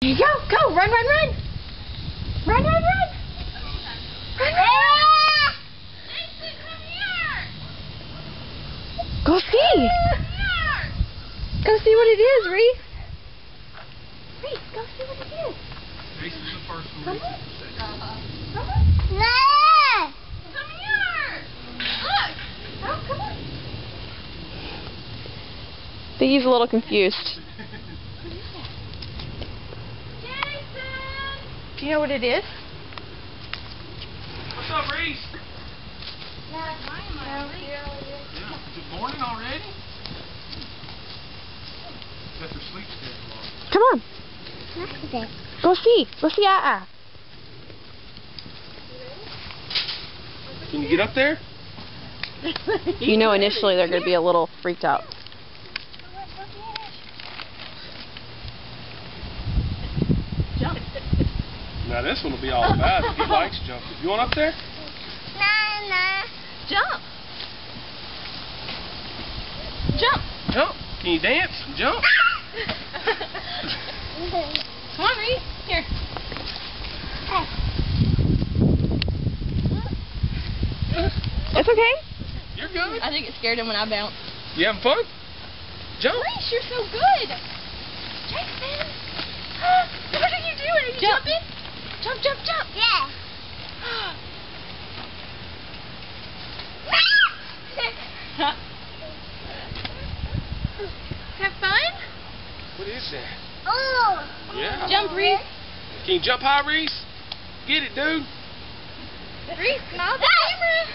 you go. Go. Run, run, run. Run, run, run. Run, run. Jason, come here. Go see. Come here. Go see what it is, Reese. Reese, go see what it is. Jason's the first one. Come on. Come here. Look. Oh, come on. I think he's a little confused. Jason. Do you know what it is? What's up, Reese? Yeah. Yeah. Is it morning already? Got their sleep schedule on. Come on. Go see. Go see Can you get up there? You know initially they're going to be a little freaked out. Jump. Now this one will be all about it. He likes jumping. You want up there? Jump. Jump. Jump. Can you dance? Jump. Come on, Reese. Here. It's okay. You're good. I think it scared him when I bounced. You having fun? Jump. Reese, you're so good. Jason. What are you doing? Are you jumping? Jump, jump, jump. Yeah. Have fun? What is that? Oh. Yeah. Jump, Reese. Can you jump high, Reese? Get it, dude. Reese, smile at the camera.